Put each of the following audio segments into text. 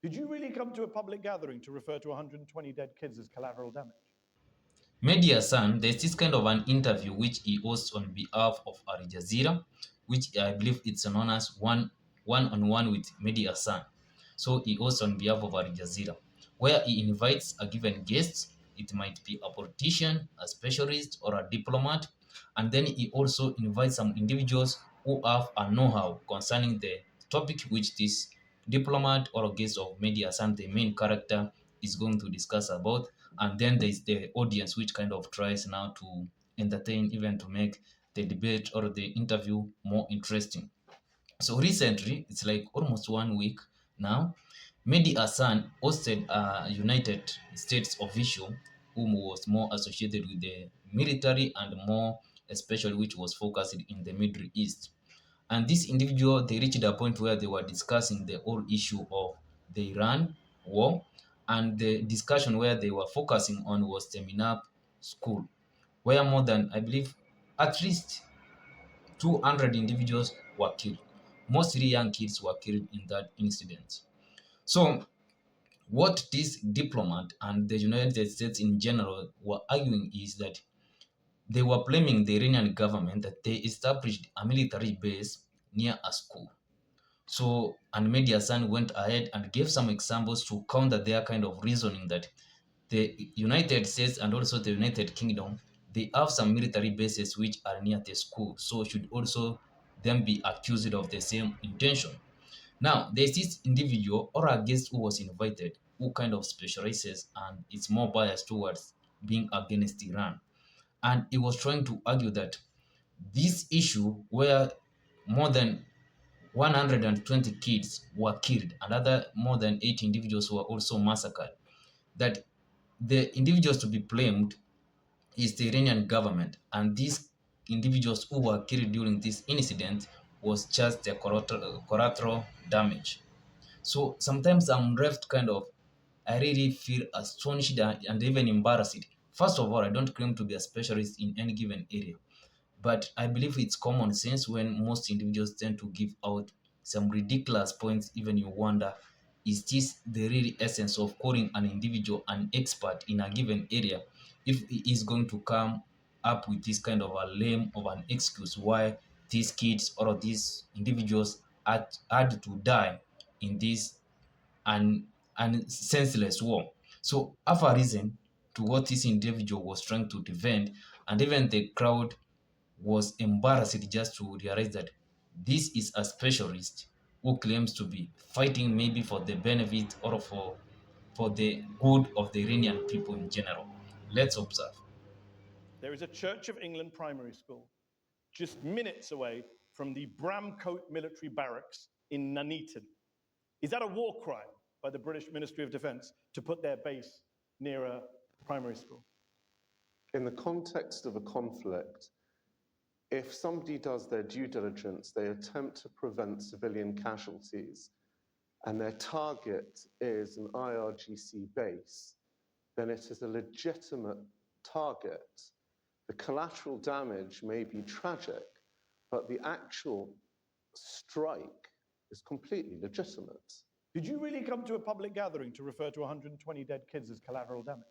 Did you really come to a public gathering to refer to 120 dead kids as collateral damage? Medhi Hasan, there's this kind of an interview which he hosts on behalf of Al Jazeera, which I believe it's known as one-on-one with Medhi Hasan. So he hosts on behalf of Al Jazeera, where he invites a given guest. It might be a politician, a specialist, or a diplomat, and then he also invites some individuals who have a know-how concerning the topic which this diplomat or guest of Medhi Hasan, the main character, is going to discuss about. And then there's the audience which kind of tries now to entertain, even to make the debate or the interview more interesting. So recently, it's like almost 1 week now, Medhi Hasan hosted a United States official whom was more associated with the military and more especially which was focused in the Middle East. And this individual, they reached a point where they were discussing the whole issue of the Iran war, and the discussion where they were focusing on was the Minab school, where more than, I believe, at least 200 individuals were killed. Mostly young kids were killed in that incident. So what this diplomat and the United States in general were arguing is that they were blaming the Iranian government that they established a military base near a school. So, and Medhi Hasan went ahead and gave some examples to counter their kind of reasoning that the United States and also the United Kingdom, they have some military bases which are near the school, so should also then be accused of the same intention. Now, there's this individual or a guest who was invited who kind of specializes and is more biased towards being against Iran. And he was trying to argue that this issue where more than 120 kids were killed and other more than 80 individuals were also massacred, that the individuals to be blamed is the Iranian government, and these individuals who were killed during this incident was just the collateral damage. So sometimes I'm left kind of, I really feel astonished and even embarrassed. First of all, I don't claim to be a specialist in any given area, but I believe it's common sense when most individuals tend to give out some ridiculous points, even you wonder, is this the real essence of calling an individual an expert in a given area if he is going to come up with this kind of a lame of an excuse why these kids or these individuals had to die in this and senseless war. So have a reason to what this individual was trying to defend, and even the crowd was embarrassed just to realize that this is a specialist who claims to be fighting maybe for the benefit or for the good of the Iranian people in general. Let's observe. There is a Church of England primary school just minutes away from the Bramcote military barracks in Nuneaton. Is that a war crime by the British Ministry of Defence to put their base near a primary school? In the context of a conflict, if somebody does their due diligence, they attempt to prevent civilian casualties, and their target is an IRGC base, then it is a legitimate target. The collateral damage may be tragic, but the actual strike is completely legitimate. Did you really come to a public gathering to refer to 120 dead kids as collateral damage?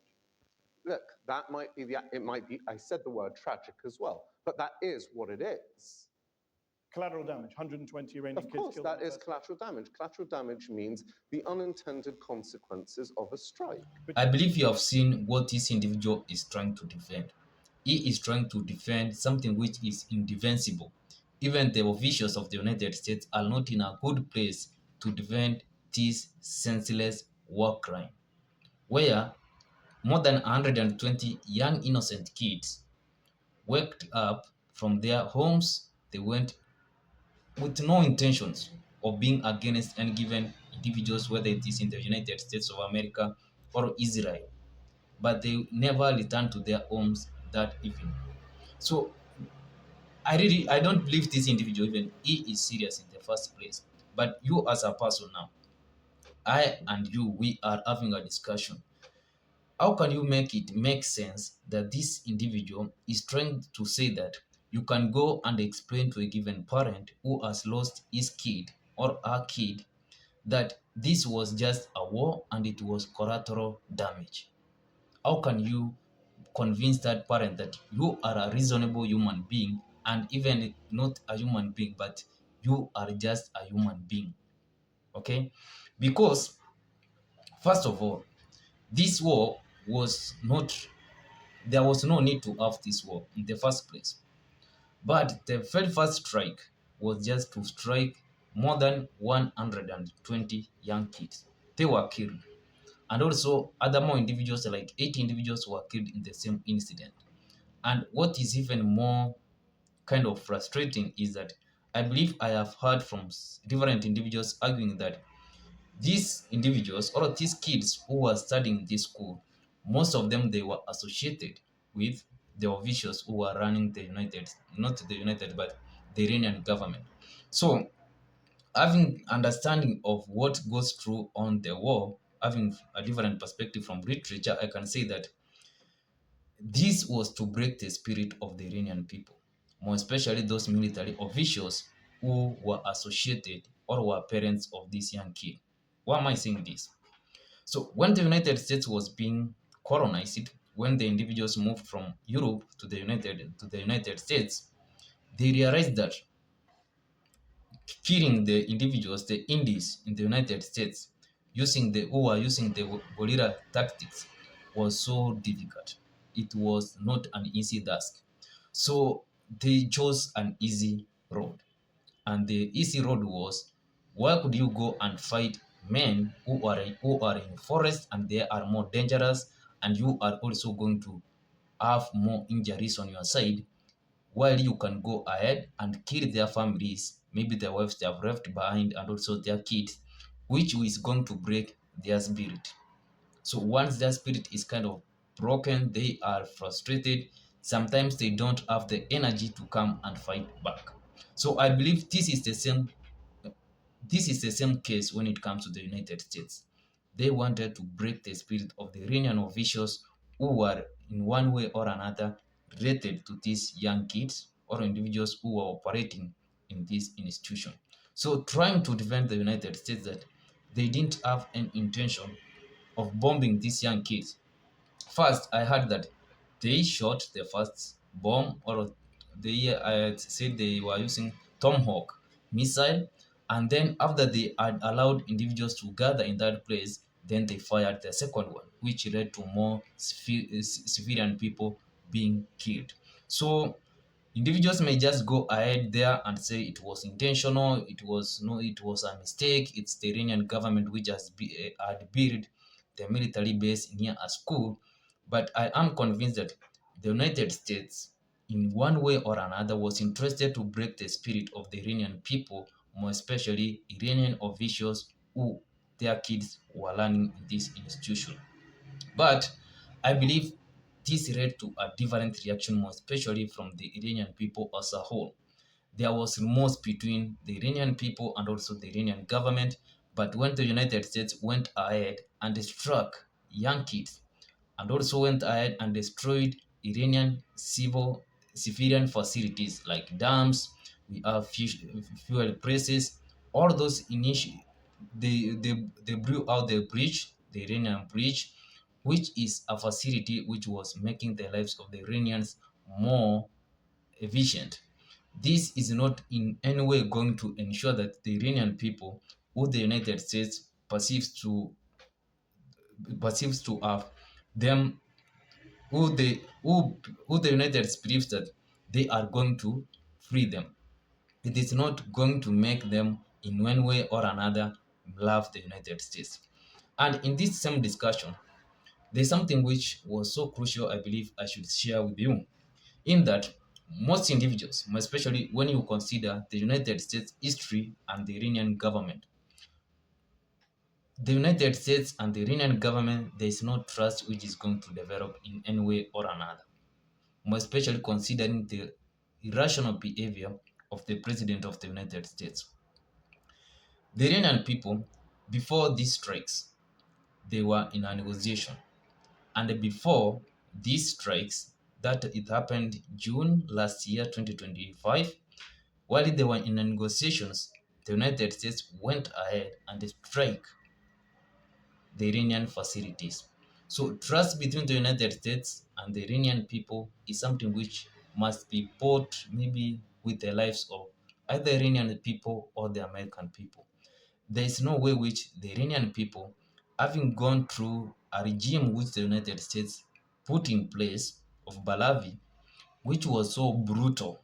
Look, that might be it might be, I said the word tragic as well, but that is what it is. Collateral damage, 120 Iranian kids killed. Of course, that is collateral damage. Collateral damage means the unintended consequences of a strike. I believe you have seen what this individual is trying to defend. He is trying to defend something which is indefensible. Even the officials of the United States are not in a good place to defend this senseless war crime, where more than 120 young innocent kids waked up from their homes. They went with no intentions of being against any given individuals, whether it is in the United States of America or Israel, but they never returned to their homes that evening. So I don't believe this individual even he is serious in the first place. But you as a person now, I and you, we are having a discussion. How can you make it make sense that this individual is trying to say that you can go and explain to a given parent who has lost his kid or her kid that this was just a war and it was collateral damage. How can you convince that parent that you are a reasonable human being, and even not a human being, but you are just a human being? Okay? Because, first of all, this war was not, there was no need to have this war in the first place. But the very first strike was just to strike more than 120 young kids. They were killed. And also, other more individuals, like 80 individuals, were killed in the same incident. And what is even more kind of frustrating is that I believe I have heard from different individuals arguing that these individuals, or these kids who were studying this school, most of them, they were associated with the officials who were running the United, not the United, but the Iranian government. So having understanding of what goes through on the war, having a different perspective from literature, I can say that this was to break the spirit of the Iranian people, more especially those military officials who were associated or were parents of this young kid. Why am I saying this? So when the United States was being colonized, when the individuals moved from Europe to the United States, they realized that killing the individuals, the Indies in the United States, who were using the guerrilla tactics, was so difficult. It was not an easy task. So they chose an easy road. And the easy road was, why could you go and fight men who are in forest and they are more dangerous, and you are also going to have more injuries on your side, while you can go ahead and kill their families, maybe their wives they have left behind, and also their kids, which is going to break their spirit. So once their spirit is kind of broken, they are frustrated. Sometimes they don't have the energy to come and fight back. So I believe this is the same case when it comes to the United States. They wanted to break the spirit of the Iranian officials who were, in one way or another, related to these young kids or individuals who were operating in this institution. So, trying to defend the United States that they didn't have any intention of bombing these young kids. First, I heard that they shot the first bomb, or they said they were using Tomahawk missile, and then after they had allowed individuals to gather in that place, then they fired the second one, which led to more civilian people being killed. So individuals may just go ahead there and say it was intentional, it was a mistake, it's the Iranian government which had built the military base near a school. But I am convinced that the United States, in one way or another, was interested to break the spirit of the Iranian people, more especially Iranian officials who their kids were learning in this institution. But I believe this led to a different reaction, more especially from the Iranian people as a whole. There was remorse between the Iranian people and also the Iranian government. But when the United States went ahead and struck young kids, and also went ahead and destroyed Iranian civilian facilities like dams, we have fuel presses, all those they blew out the Iranian bridge, which is a facility which was making the lives of the Iranians more efficient. This is not in any way going to ensure that the Iranian people, who the United States perceives to have them, who the United States believes that they are going to free them. It is not going to make them in one way or another love the United States. And in this same discussion, there's something which was so crucial, I believe I should share with you. In that, most individuals, especially when you consider the United States history and the Iranian government, the United States and the Iranian government, there is no trust which is going to develop in any way or another, more especially considering the irrational behavior of the President of the United States. The Iranian people, before these strikes, they were in a negotiation. And before these strikes, that it happened June last year, 2025, while they were in negotiations, the United States went ahead and strike the Iranian facilities. So trust between the United States and the Iranian people is something which must be bought maybe with the lives of either Iranian people or the American people. There is no way which the Iranian people, having gone through a regime which the United States put in place of Pahlavi, which was so brutal,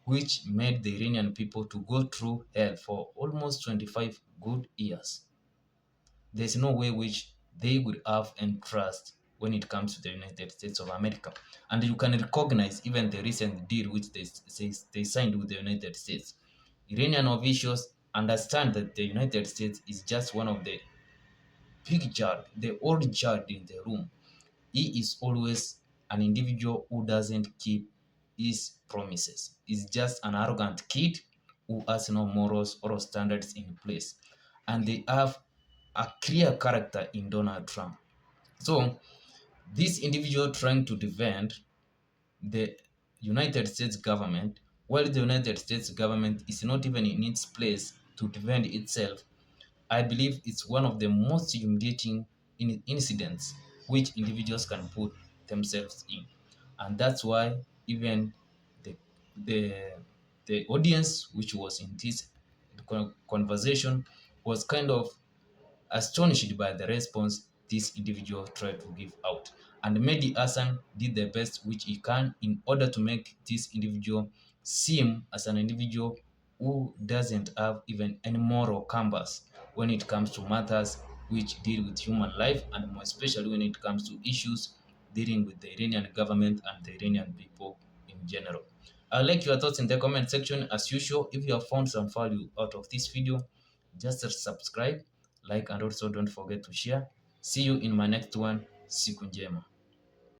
which made the Iranian people to go through hell for almost 25 good years. There's no way which they would have any trust when it comes to the United States of America. And you can recognize even the recent deal which they signed with the United States. Iranian officials understand that the United States is just one of the big judge, the old judge in the room. He is always an individual who doesn't keep his promises. He's just an arrogant kid who has no morals or standards in place. And they have a clear character in Donald Trump. So this individual trying to defend the United States government, while the United States government is not even in its place to defend itself, I believe it's one of the most humiliating incidents which individuals can put themselves in. And that's why even the the the audience which was in this conversation was kind of astonished by the response this individual tried to give out. And Mehdi Hassan did the best which he can in order to make this individual seem as an individual who doesn't have even any moral compass when it comes to matters which deal with human life, and more especially when it comes to issues dealing with the Iranian government and the Iranian people in general. I'd like your thoughts in the comment section. As usual, if you have found some value out of this video, just subscribe, like, and also don't forget to share. See you in my next one. Siku njema.